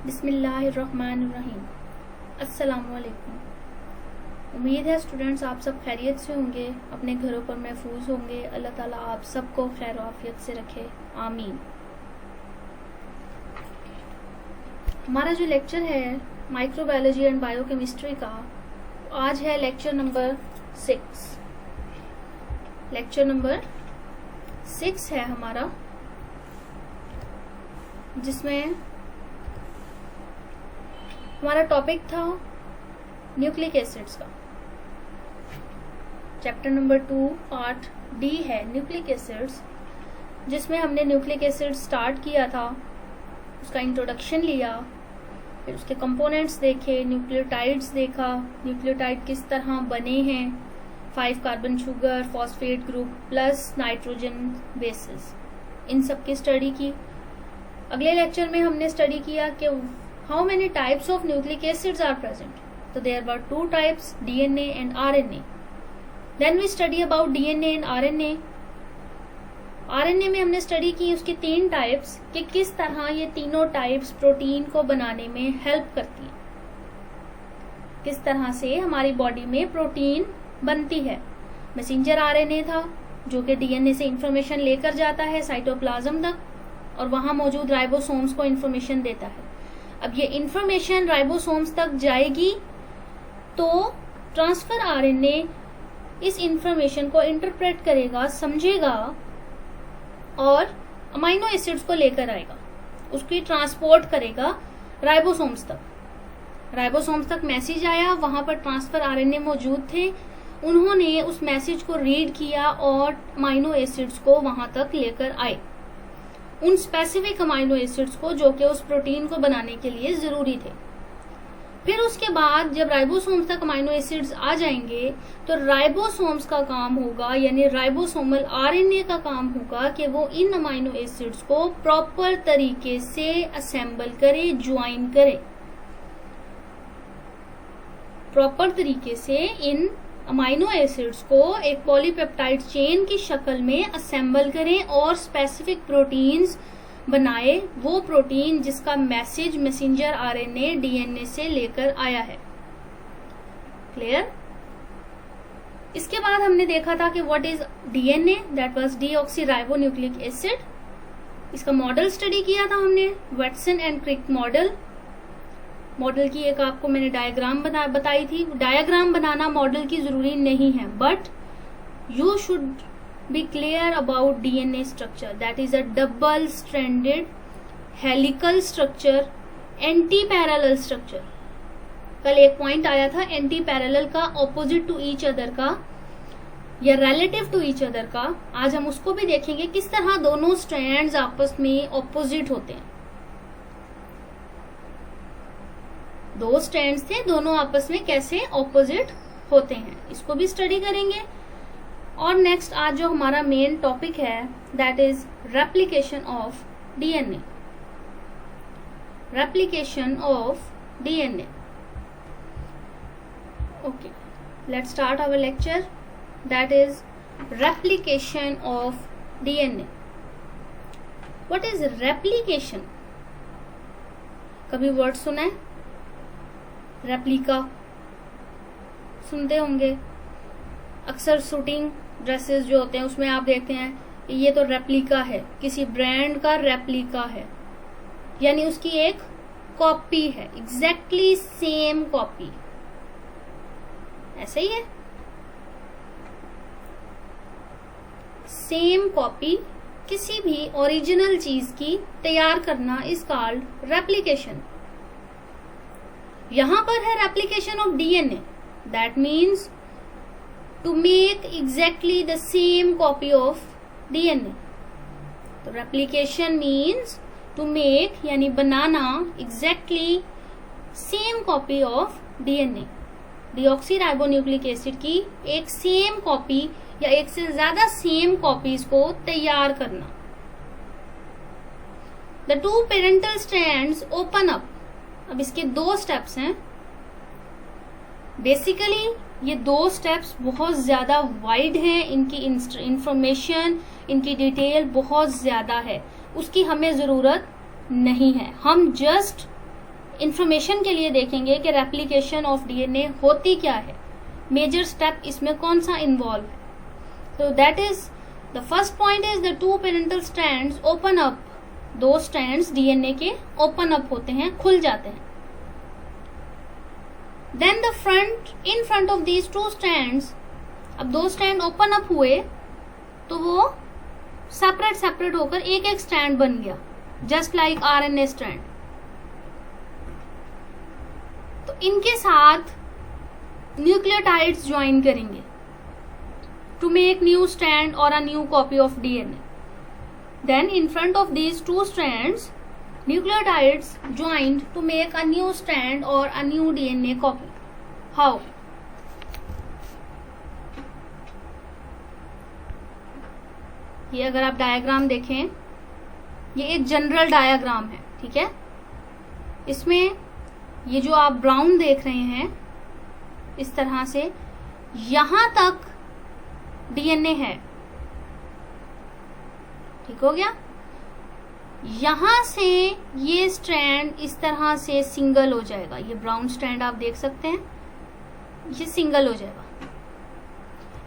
बिस्मिल्लाहिर्रहमानिर्रहीम। अस्सलामुअलैकुम। उम्मीद है स्टूडेंट्स आप सब खैरियत से होंगे, अपने घरों पर महफूज होंगे। अल्लाह ताला आप सबको खैर आफियत से रखे, आमीन। हमारा जो लेक्चर है माइक्रोबायोलॉजी एंड बायोकेमिस्ट्री का, आज है लेक्चर नंबर 6। लेक्चर नंबर 6 है हमारा, जिसमें हमारा टॉपिक था न्यूक्लिक एसिड्स का। चैप्टर नंबर 2 पार्ट डी है न्यूक्लिक एसिड्स, जिसमें हमने न्यूक्लिक एसिड स्टार्ट किया था, उसका इंट्रोडक्शन लिया, फिर उसके कंपोनेंट्स देखे, न्यूक्लियोटाइड्स देखा, न्यूक्लियोटाइड किस तरह बने हैं, 5 carbon sugar, phosphate group plus nitrogen bases, इन सब की स्टडी की। अगले लेक्चर में हमने स्टडी किया कि how many types of nucleic acids are present. So there were 2 types, DNA and RNA. Then we study about DNA and RNA. RNA में हमने स्टडी की उसके 3 टाइप्स, कि किस तरह ये तीनों टाइप्स प्रोटीन को बनाने में हेल्प करती हैं, किस तरह से हमारी बॉडी में प्रोटीन बनती है। मैसेंजर आरएनए था जो कि डीएनए से इंफॉर्मेशन लेकर जाता है साइटोप्लाज्म तक, और वहां मौजूद राइबोसोम्स को इंफॉर्मेशन देता है। अब ये इंफॉर्मेशन राइबोसोम्स तक जाएगी तो ट्रांसफर आरएनए इस इंफॉर्मेशन को इंटरप्रेट करेगा, समझेगा और अमाइनो एसिड्स को लेकर आएगा, उसकी ट्रांसपोर्ट करेगा राइबोसोम्स तक। राइबोसोम्स तक मैसेज आया, वहां पर ट्रांसफर आरएनए मौजूद थे, उन्होंने उस मैसेज को रीड किया और अमाइनो एसिड्स को वहां तक लेकर आए, उन स्पेसिफिक अमाइनो एसिड्स को जो कि उस प्रोटीन को बनाने के लिए जरूरी थे। फिर उसके बाद जब राइबोसोम्स तक अमाइनो एसिड्स आ जाएंगे तो राइबोसोम्स का काम होगा, यानी राइबोसोमल आरएनए का काम होगा कि वो इन अमाइनो एसिड्स को प्रॉपर तरीके से असेंबल करे, ज्वाइन करे, प्रॉपर तरीके से इन अमाइनो एसिड्स को एक पॉलीपेप्टाइड चेन की शक्ल में असेंबल करें और स्पेसिफिक प्रोटीन्स बनाए, वो प्रोटीन जिसका मैसेज मैसेंजर आरएनए डीएनए से लेकर आया है। क्लियर? इसके बाद हमने देखा था कि what is DNA, that was deoxyribonucleic acid. इसका मॉडल स्टडी किया था हमने, Watson and Crick model. Model की एक आपको मैंने डायग्राम बताई थी। डायग्राम बनाना मॉडल की जरूरी नहीं है, but you should be clear about DNA structure, that is a double stranded helical structure, anti parallel structure. कल एक पॉइंट आया था एंटी पैरेलल का, ऑपोजिट टू ईच अदर का या रिलेटिव टू ईच अदर का। आज हम उसको भी देखेंगे, किस तरह दोनों स्ट्रैंड्स आपस में ऑपोजिट होते हैं। 2 स्ट्रैंड्स थे, दोनों आपस में कैसे ऑपोजिट होते हैं, इसको भी स्टडी करेंगे। और नेक्स्ट आज जो हमारा मेन टॉपिक है, that is replication of DNA. Replication of DNA. Okay, let's start our lecture, that is replication of DNA. What is replication? कभी वर्ड सुना है? रेप्लिका सुनते होंगे, अक्सर शूटिंग ड्रेसेस जो होते हैं उसमें आप देखते हैं ये तो रेप्लिका है, किसी ब्रांड का रेप्लिका है, यानी उसकी एक कॉपी है, एग्जैक्टली सेम कॉपी। ऐसा ही है, सेम कॉपी किसी भी ओरिजिनल चीज की तैयार करना इज कॉल्ड रेप्लिकेशन। यहां पर है replication of DNA, that means to make exactly the same copy of DNA. तो रेप्लिकेशन मीन्स टू मेक, यानी बनाना, exactly same copy of DNA. Deoxyribonucleic acid की एक सेम कॉपी या एक से ज्यादा सेम कॉपीज को तैयार करना। The 2 parental strands open up. अब इसके 2 स्टेप्स हैं। बेसिकली ये 2 स्टेप्स बहुत ज्यादा वाइड हैं, इनकी इंफॉर्मेशन, इनकी डिटेल बहुत ज्यादा है, उसकी हमें जरूरत नहीं है। हम जस्ट इंफॉर्मेशन के लिए देखेंगे कि रेप्लिकेशन ऑफ डीएनए होती क्या है, मेजर स्टेप इसमें कौन सा इन्वॉल्व है. तो that is the first point is the two parental strands open up. दो स्ट्रैंड्स डीएनए के ओपन अप होते हैं, खुल जाते हैं. Then the in front of these two strands, अब दो स्ट्रैंड ओपन अप हुए तो वो सेपरेट होकर एक एक स्ट्रैंड बन गया, जस्ट लाइक आरएनए स्ट्रैंड. तो इनके साथ न्यूक्लियोटाइड्स ज्वाइन करेंगे टू मेक न्यू स्ट्रैंड और a new copy of DNA. Then in front of these two strands nucleotides joined to make a new strand or a new DNA copy. How? ये अगर आप diagram देखें, ये एक general diagram है, ठीक है. इसमें ये जो आप ब्राउन देख रहे हैं, इस तरह से यहां तक डीएनए है, ठीक हो गया. यहां से ये स्ट्रैंड इस तरह से सिंगल हो जाएगा. ये ब्राउन स्ट्रैंड आप देख सकते हैं, ये सिंगल हो जाएगा.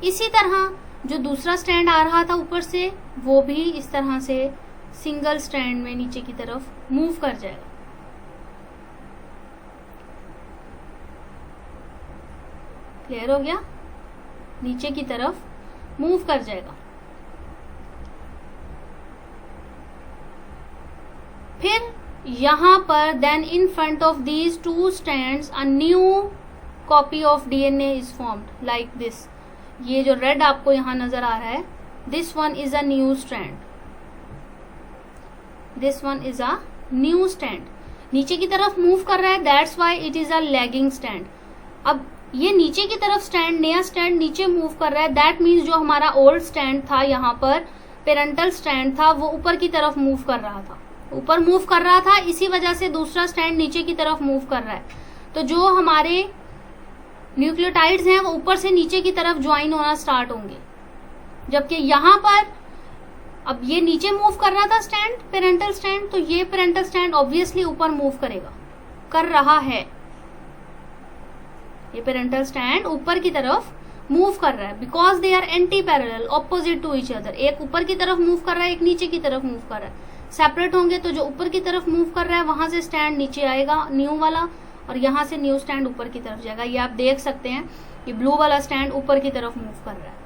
इसी तरह जो दूसरा स्ट्रैंड आ रहा था ऊपर से, वो भी इस तरह से सिंगल स्ट्रैंड में नीचे की तरफ मूव कर जाएगा. क्लियर हो गया? नीचे की तरफ मूव कर जाएगा. फिर यहां पर then in front of these two strands a new copy of DNA is formed like this. ये जो रेड आपको यहां नजर आ रहा है, this one is a new strand. This one is a new strand. नीचे की तरफ मूव कर रहा है, that's why it is a lagging strand. अब ये नीचे की तरफ स्ट्रैंड, नया स्ट्रैंड नीचे मूव कर रहा है, दैट मीन्स जो हमारा ओल्ड स्ट्रैंड था, यहाँ पर पेरेंटल स्ट्रैंड था, वो ऊपर की तरफ मूव कर रहा था. ऊपर मूव कर रहा था, इसी वजह से दूसरा स्ट्रैंड नीचे की तरफ मूव कर रहा है. तो जो हमारे न्यूक्लियोटाइड्स हैं वो ऊपर से नीचे की तरफ ज्वाइन होना स्टार्ट होंगे. जबकि यहां पर अब ये नीचे मूव कर रहा था स्ट्रैंड, पेरेंटल स्ट्रैंड, तो ये पेरेंटल स्ट्रैंड ऑब्वियसली ऊपर मूव करेगा, कर रहा है. ये पेरेंटल स्ट्रैंड ऊपर की तरफ मूव कर रहा है because they are anti parallel, opposite to each other. एक ऊपर की तरफ मूव कर रहा है, एक नीचे की तरफ मूव कर रहा है. सेपरेट होंगे तो जो ऊपर की तरफ मूव कर रहा है वहां से स्टैंड नीचे आएगा न्यू वाला, और यहां से न्यू स्टैंड ऊपर की तरफ जाएगा. ये आप देख सकते हैं, ये ब्लू वाला स्टैंड ऊपर की तरफ मूव कर रहा है.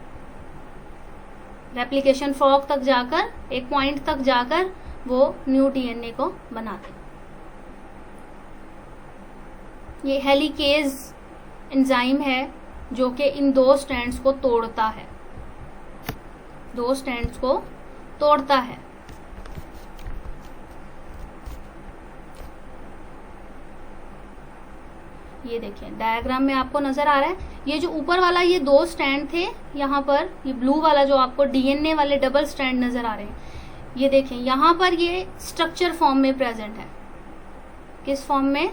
रेप्लिकेशन फॉर्क तक जाकर, एक पॉइंट तक जाकर वो न्यू डीएनए को बनाते. ये हेलिकेज एंजाइम है जो कि इन दो स्ट्रैंड्स को तोड़ता है, दो स्ट्रैंड्स को तोड़ता है. ये देखिए डायग्राम में आपको नजर आ रहा है, ये जो ऊपर वाला ये दो स्ट्रैंड थे, यहाँ पर ये ब्लू वाला जो आपको डीएनए वाले डबल स्ट्रैंड नजर आ रहे हैं, ये देखें यहाँ पर ये स्ट्रक्चर फॉर्म में प्रेजेंट है. किस फॉर्म में?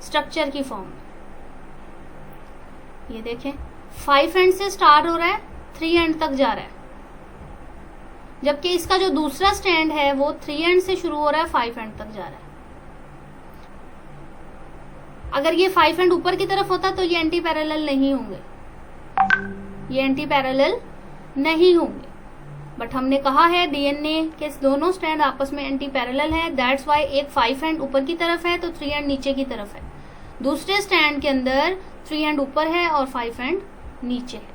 स्ट्रक्चर की फॉर्म में. ये देखें 5 एंड से स्टार्ट हो रहा है, 3 एंड तक जा रहा है. जबकि इसका जो दूसरा स्ट्रैंड है वो 3 एंड से शुरू हो रहा है, 5 एंड तक जा रहा है. अगर ये 5 एंड ऊपर की तरफ होता तो ये एंटी पैरेलल नहीं होंगे, ये एंटी पैरेलल नहीं होंगे. बट हमने कहा है डीएनए के दोनों स्ट्रैंड आपस में एंटी पैरेलल है, दैट्स वाई एक 5 एंड ऊपर की तरफ है तो 3 एंड नीचे की तरफ है. दूसरे स्ट्रैंड के अंदर 3 एंड ऊपर है और 5 एंड नीचे है.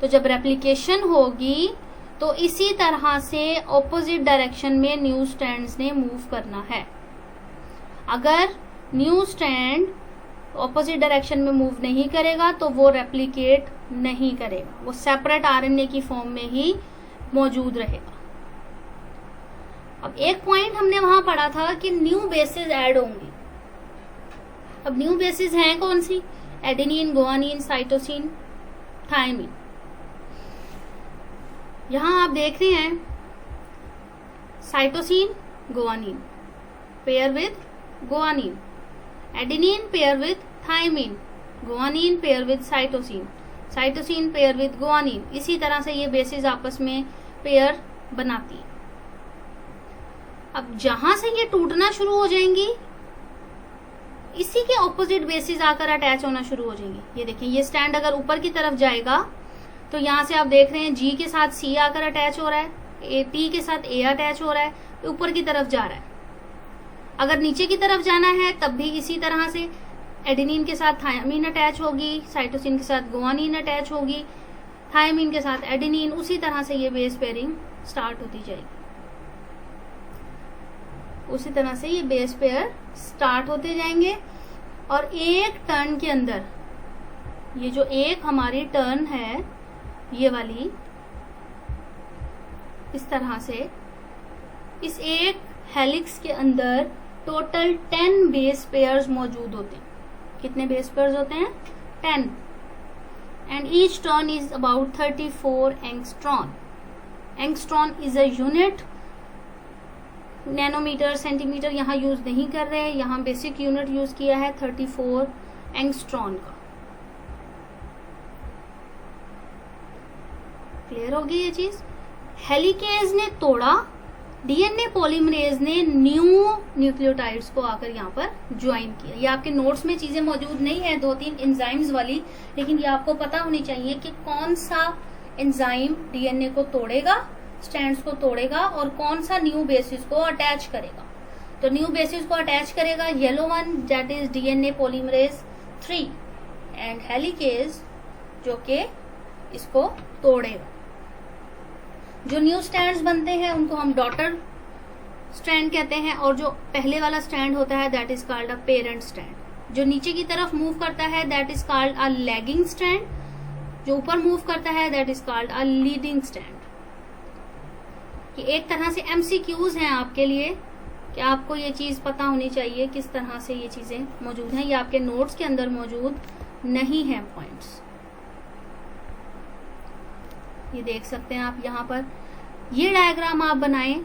तो जब रेप्लिकेशन होगी तो इसी तरह से ऑपोजिट डायरेक्शन में न्यू स्ट्रैंड्स ने मूव करना है. अगर न्यू स्ट्रैंड ऑपोजिट डायरेक्शन में मूव नहीं करेगा तो वो रेप्लिकेट नहीं करेगा, वो सेपरेट आरएनए की फॉर्म में ही मौजूद रहेगा. अब एक पॉइंट हमने वहां पढ़ा था कि न्यू बेसेस ऐड होंगी. अब न्यू बेसेस हैं कौन सी? Adenine, guanine, cytosine, thymine. यहां आप देख रहे हैं cytosine, guanine pair with guanine, adenine pair with thymine, guanine pair with cytosine, cytosine pair with guanine. इसी तरह से ये बेसिस आपस में पेयर बनाती है. अब जहां से ये टूटना शुरू हो जाएंगी इसी के ऑपोजिट बेसिस आकर अटैच होना शुरू हो जाएंगे। ये देखिए, ये स्टैंड अगर ऊपर की तरफ जाएगा तो यहाँ से आप देख रहे हैं G के साथ C आकर अटैच हो रहा है, T के साथ A अटैच हो रहा है, तो ऊपर की तरफ जा रहा है। अगर नीचे की तरफ जाना है तब भी इसी तरह से एडेनिन के साथ थायमीन अटैच होगी, साइटोसिन के साथ गुआनिन अटैच होगी, थायमीन के साथ एडेनिन, उसी तरह से ये बेस पेयरिंग स्टार्ट होती जाएगी। उसी तरह से ये बेस पेयर स्टार्ट होते जाएंगे और एक टर्न के अंदर, ये जो एक हमारी टर्न है ये वाली, इस तरह से इस एक हेलिक्स के अंदर टोटल 10 बेस पेयर्स मौजूद होते हैं। कितने बेस पेयर्स होते हैं? 10। And each turn is about 34 angstrom. Angstrom is a unit, nanometer centimeter यहाँ यूज नहीं कर रहे हैं, यहाँ बेसिक यूनिट यूज किया है 34 एंगस्ट्रॉन का। क्लियर होगी ये चीज? हेलिकेज ने तोड़ा, डीएनए पॉलीमरेज ने न्यू न्यूक्लियोटाइड्स को आकर यहाँ पर ज्वाइन किया। ये आपके नोट्स में चीजें मौजूद नहीं है 2-3 एंजाइम्स वाली, लेकिन ये आपको पता होनी चाहिए कि कौन सा एंजाइम डीएनए को तोड़ेगा, स्ट्रैंड्स को तोड़ेगा, और कौन सा न्यू बेसिस को अटैच करेगा। तो न्यू बेसिस को अटैच करेगा yellow one, that is DNA polymerase 3, and helicase जो कि इसको तोड़ेगा। जो न्यू स्ट्रैंड्स बनते हैं उनको हम डॉटर स्ट्रैंड कहते हैं, और जो पहले वाला स्ट्रैंड होता है that is called a parent strand. जो नीचे की तरफ मूव करता है that is called a lagging strand, जो ऊपर मूव करता है that is called a leading strand. कि एक तरह से एमसीक्यूज हैं आपके लिए कि आपको ये चीज पता होनी चाहिए किस तरह से ये चीजें मौजूद हैं। ये आपके नोट्स के अंदर मौजूद नहीं है पॉइंट्स। ये देख सकते हैं आप यहाँ पर, ये डायग्राम आप बनाएं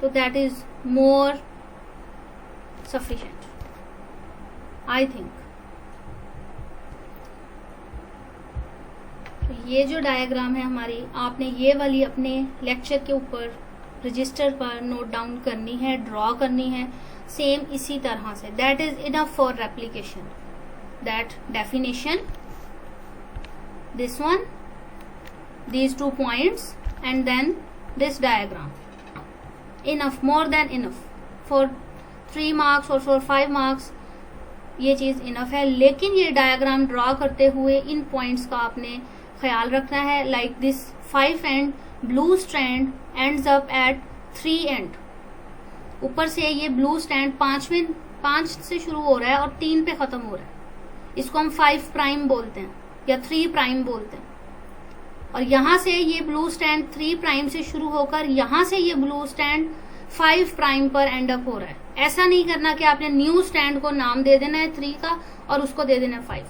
तो that is more sufficient I think. तो ये जो डायग्राम है हमारी, आपने ये वाली अपने लेक्चर के ऊपर रजिस्टर पर नोट डाउन करनी है, ड्रॉ करनी है सेम इसी तरह से। That is enough for replication. That definition, this one, these 2 points, and then this diagram. Enough, more than enough for 3 marks or for 5 marks, ये चीज इनफ है। लेकिन ये डायग्राम ड्रॉ करते हुए इन पॉइंट्स का आपने ख्याल रखना है। Like this 5 and blue strand ends up at 3 and. ऊपर से ये ब्लू स्ट्रैंड 5 से शुरू हो रहा है और 3 पे खत्म हो रहा है। इसको हम 5 प्राइम बोलते हैं या 3 प्राइम बोलते हैं। और यहां से ये ब्लू स्टैंड 3 प्राइम से शुरू होकर यहां से ये ब्लू स्टैंड 5 प्राइम पर एंड अप हो रहा है। ऐसा नहीं करना कि आपने न्यू स्टैंड को नाम दे देना है 3 का और उसको दे देना है 5।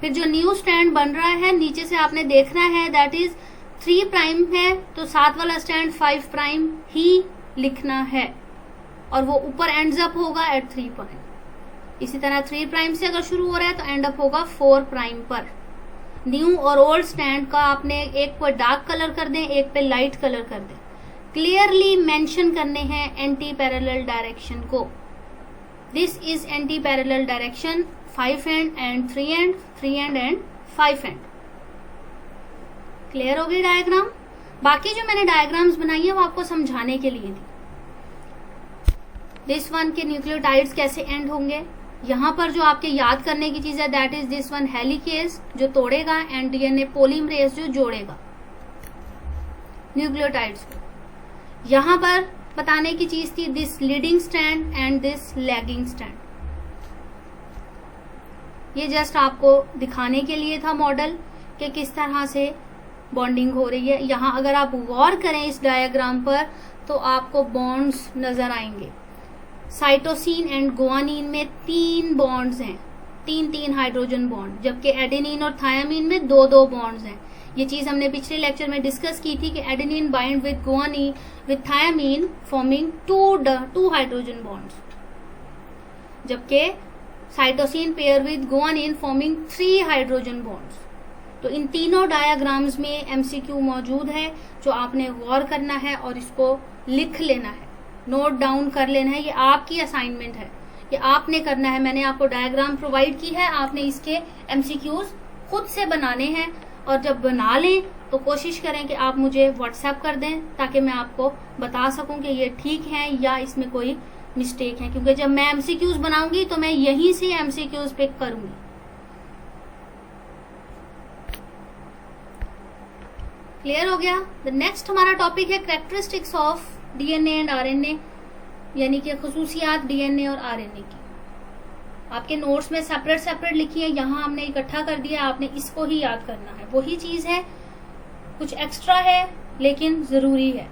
फिर जो न्यू स्टैंड बन रहा है नीचे से आपने देखना है दैट इज 3 प्राइम है तो साथ वाला स्टैंड 5 प्राइम ही लिखना है और वो ऊपर एंड्स अप होगा एट 3 प्राइम। इसी तरह 3 प्राइम से अगर शुरू हो रहा है तो एंड अप होगा 4 प्राइम पर। न्यू और ओल्ड स्टैंड का आपने एक पर डार्क कलर कर दें, एक पे लाइट कलर कर दें। क्लियरली मेंशन करने हैं एंटी पैरेलल डायरेक्शन को। This is anti parallel direction, 5 and 3 and 3 and 5 and. Clear हो गई डायग्राम? बाकी जो मैंने डायग्राम्स बनाई है वो आपको समझाने के लिए थी। दिस वन के न्यूक्लियोटाइड्स कैसे एंड होंगे, यहाँ पर जो आपके याद करने की चीज है that is this one helicase जो तोड़ेगा एंड डीएनए पॉलीमरेज जो जोड़ेगा न्यूक्लियोटाइड्स को। यहाँ पर बताने की चीज थी this leading strand and this lagging strand. ये जस्ट आपको दिखाने के लिए था मॉडल कि किस तरह से बॉन्डिंग हो रही है। यहाँ अगर आप गौर करें इस डायग्राम पर तो आपको बॉन्ड्स नजर आएंगे। साइटोसिन एंड गुआनिन में 3 बॉन्ड्स हैं, 3 हाइड्रोजन बॉन्ड, जबकि एडेनिन और थायामीन में 2 बॉन्ड्स हैं। ये चीज हमने पिछले लेक्चर में डिस्कस की थी कि adenine bind with guanine with thymine forming 2 hydrogen bonds, जबकि cytosine pair with guanine forming 3 hydrogen bonds. तो इन तीनों डायग्राम्स में एमसीक्यू मौजूद है जो आपने गौर करना है और इसको लिख लेना है, नोट डाउन कर लेना है। ये आपकी असाइनमेंट है, ये आपने करना है। मैंने आपको डायग्राम प्रोवाइड की है, आपने इसके एमसीक्यूज खुद से बनाने हैं। और जब बना लें तो कोशिश करें कि आप मुझे व्हाट्सएप कर दें ताकि मैं आपको बता सकूं कि ये ठीक है या इसमें कोई मिस्टेक है, क्योंकि जब मैं एमसीक्यूज बनाऊंगी तो मैं यहीं से एमसीक्यूज पिक करूंगी। क्लियर हो गया? द नेक्स्ट हमारा टॉपिक है characteristics of DNA and RNA, यानी कि खुसूसियात डीएनए और आरएनए की। आपके नोट्स में सेपरेट सेपरेट लिखी है, यहाँ हमने इकट्ठा कर दिया, आपने इसको ही याद करना है। वही चीज है, कुछ एक्स्ट्रा है लेकिन जरूरी है।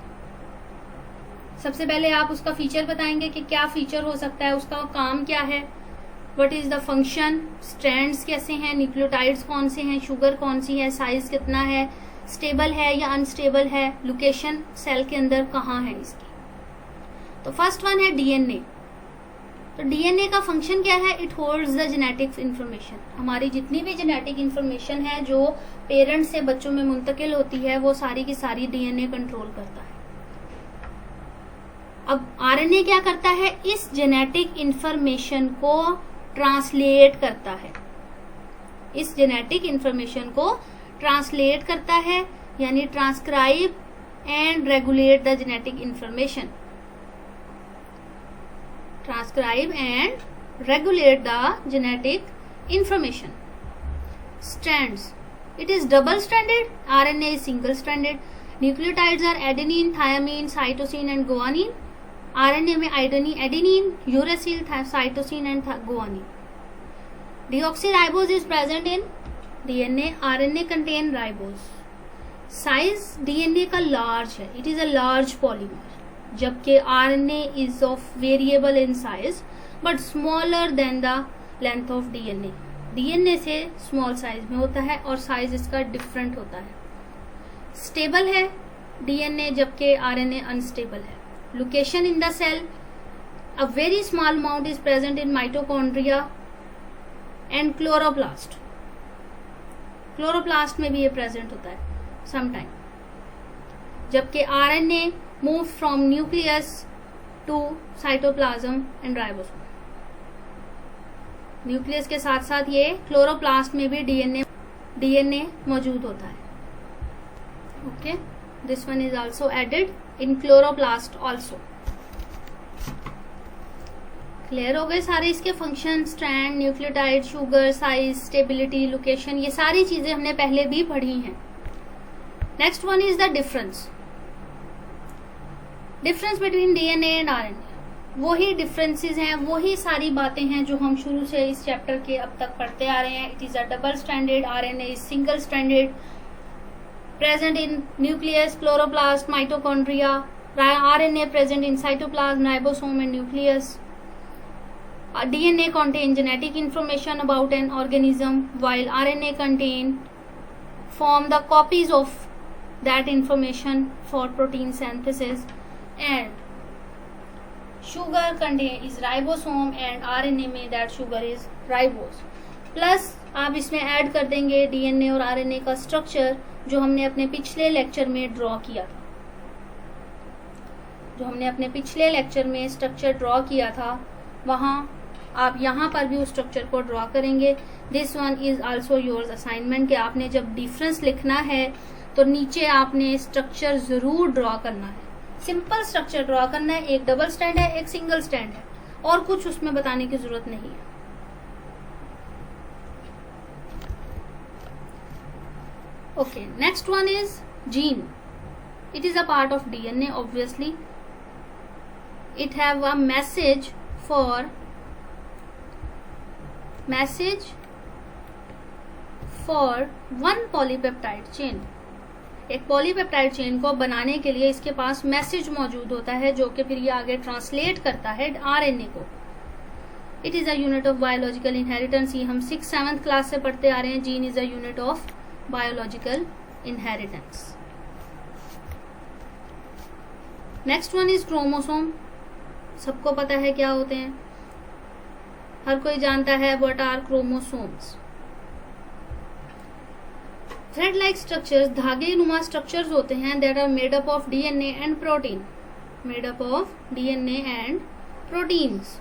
सबसे पहले आप उसका फीचर बताएंगे कि क्या फीचर हो सकता है, उसका काम क्या है, what is the function, strands कैसे हैं, न्यूक्लियोटाइड्स कौन से हैं, शुगर कौन सी है, साइज कितना है, स्टेबल है या अनस्टेबल है, लोकेशन सेल के अंदर कहाँ है इसकी। तो फर्स्ट वन है डीएनए। तो डीएनए का फंक्शन क्या है? It holds the genetic information. हमारी जितनी भी जेनेटिक इंफॉर्मेशन है जो पेरेंट्स से बच्चों में मुंतकिल होती है, वो सारी की सारी डीएनए कंट्रोल करता है। अब आरएनए क्या करता है? इस जेनेटिक इंफॉर्मेशन को ट्रांसलेट करता है। इस जेनेटिक इंफॉर्मेशन को ट्रांसलेट करता है, यानी transcribe and regulate the genetic information. Transcribe and regulate the genetic information. Strands. It is double-stranded. RNA is single-stranded. Nucleotides are adenine, thymine, cytosine, and guanine. RNA में adenine, uracil, cytosine, and guanine. Deoxyribose is present in DNA. RNA contain ribose. Size DNA का large है. It is a large polymer. जबकि RNA is of variable in size but smaller than the length of DNA. DNA से small size में होता है और size इसका different होता है। स्टेबल है डीएनए जबकि आरएनए अनस्टेबल है। Location in the cell, a very small amount is present in mitochondria and chloroplast. Chloroplast में भी ये प्रेजेंट होता है समटाइम। जबकि RNA move from nucleus to cytoplasm and ribosome. Nucleus के साथ साथ ये क्लोरोप्लास्ट में भी डीएनए मौजूद होता है। Okay, this one is also added in chloroplast also. Clear हो गए सारे इसके function, strand, nucleotide, sugar, size, stability, location, ये सारी चीजें हमने पहले भी पढ़ी हैं। Next one is the difference. Difference between DNA and RNA, वही डिफरेंसेस हैं, वही सारी बातें हैं जो हम शुरू से इस चैप्टर के अब तक पढ़ते आ रहे हैं। It is a double stranded, RNA is single stranded, present in nucleus, chloroplast, mitochondria. RNA present in cytoplasm, ribosome and nucleus. DNA contain genetic information about an organism, while RNA form the copies of that information for protein synthesis. And sugar is ribosome and RNA में that sugar is ribose. Plus आप इसमें add कर देंगे DNA और RNA का structure जो हमने अपने पिछले लेक्चर में ड्रॉ किया था। जो हमने अपने पिछले लेक्चर में स्ट्रक्चर ड्रॉ किया था, वहाँ आप यहाँ पर भी उस स्ट्रक्चर को ड्रॉ करेंगे। This one is also yours assignment कि आपने जब डिफरेंस लिखना है तो नीचे आपने स्ट्रक्चर जरूर ड्रॉ करना है। सिंपल स्ट्रक्चर ड्रॉ करना है, एक डबल स्टैंड है, एक सिंगल स्टैंड है, और कुछ उसमें बताने की जरूरत नहीं है। Okay, next one is gene. It is a part of DNA obviously. It have a message for one polypeptide chain. एक पॉलीपेप्टाइड चेन को बनाने के लिए इसके पास मैसेज मौजूद होता है जो कि फिर ये आगे ट्रांसलेट करता है आरएनए को। It is a unit of biological inheritance. ये हम 6th-7th क्लास से पढ़ते आ रहे हैं। Gene is a unit of biological inheritance. Next one is chromosome. सबको पता है क्या होते हैं, हर कोई जानता है what are chromosomes. Thread like structures, धागे नुमा स्ट्रक्चर्स होते हैं that are made up of DNA and protein. Made up of DNA and proteins.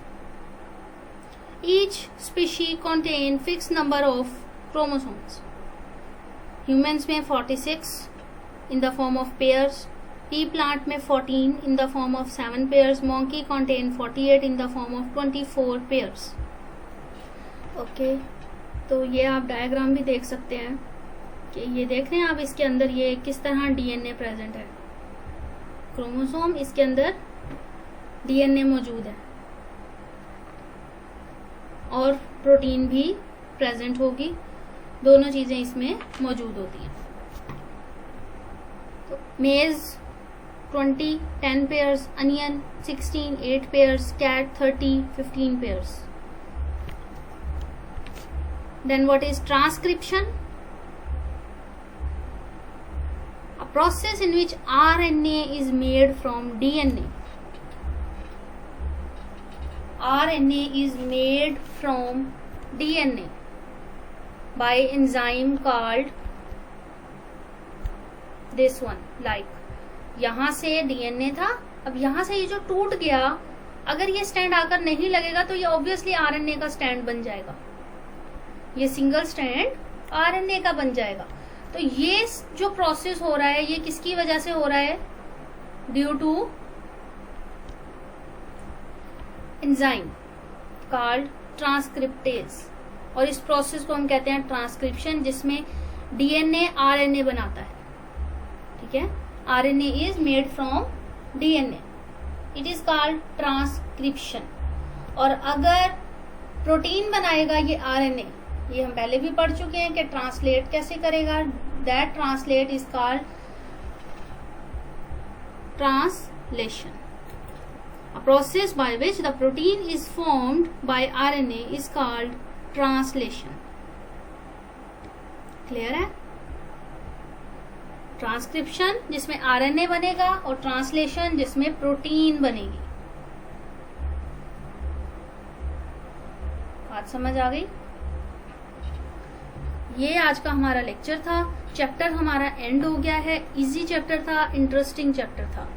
Each species contain fixed number of chromosomes. Humans में 46 in the form of pairs, pea plant में 14 in the form of 7 pairs, monkey contain 48 in the form of 24 pairs. Okay, तो ये आप diagram भी देख सकते हैं कि ये देख रहे हैं आप, इसके अंदर ये किस तरह डीएनए प्रेजेंट है, क्रोमोसोम, इसके अंदर डीएनए मौजूद है और प्रोटीन भी प्रेजेंट होगी, दोनों चीजें इसमें मौजूद होती हैं। तो maize 20 10 pairs, onion 16 8 pairs, cat 30 15 pairs. Then what is transcription? A process in which RNA is made from DNA. RNA is made from DNA by enzyme called this one. Like यहां से DNA था, अब यहां से ये जो टूट गया, अगर ये स्टैंड आकर नहीं लगेगा तो ये ऑब्वियसली RNA का स्टैंड बन जाएगा, ये सिंगल स्टैंड आरएनए का बन जाएगा। तो ये जो प्रोसेस हो रहा है ये किसकी वजह से हो रहा है? Due to enzyme called transcriptase, और इस प्रोसेस को हम कहते हैं ट्रांसक्रिप्शन, जिसमें डीएनए आरएनए बनाता है। ठीक है, RNA is made from DNA, it is called transcription. और अगर प्रोटीन बनाएगा ये आरएनए, ये हम पहले भी पढ़ चुके हैं कि ट्रांसलेट कैसे करेगा, that translate is called translation. A process by which the protein is formed by RNA is called translation. Clear है? ट्रांसक्रिप्शन जिसमें आरएनए बनेगा और ट्रांसलेशन जिसमें प्रोटीन बनेगी। बात समझ आ गई? ये आज का हमारा लेक्चर था। चैप्टर हमारा एंड हो गया है। इजी चैप्टर था, इंटरेस्टिंग चैप्टर था।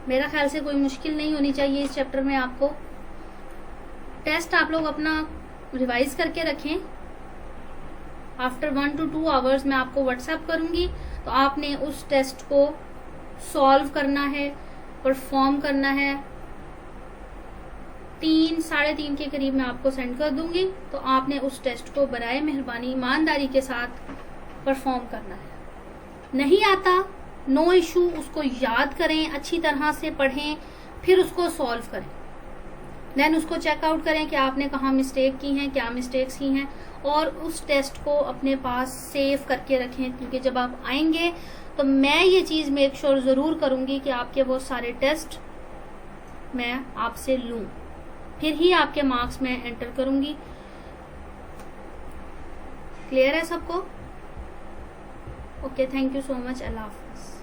मेरा ख्याल से कोई मुश्किल नहीं होनी चाहिए इस चैप्टर में आपको। टेस्ट आप लोग अपना रिवाइज करके रखें। आफ्टर 1 to 2 आवर्स मैं आपको व्हाट्सएप करूंगी, तो आपने उस टेस्ट को सॉल्व करना है, परफॉर्म करना है। 3 साढ़े 3 के करीब मैं आपको सेंड कर दूंगी, तो आपने उस टेस्ट को बराए मेहरबानी ईमानदारी के साथ परफॉर्म करना है। नहीं आता, नो इशू, उसको याद करें, अच्छी तरह से पढ़ें, फिर उसको सॉल्व करें। देन उसको चेकआउट करें कि आपने कहाँ मिस्टेक की हैं, क्या मिस्टेक्स की हैं, और उस टेस्ट को अपने पास सेव करके रखें, क्योंकि जब आप आएंगे तो मैं ये चीज मेक श्योर जरूर करूंगी कि आपके वो सारे टेस्ट मैं आपसे लूं, फिर ही आपके मार्क्स में एंटर करूंगी। क्लियर है सबको? Okay, thank you so much. Allah Hafiz.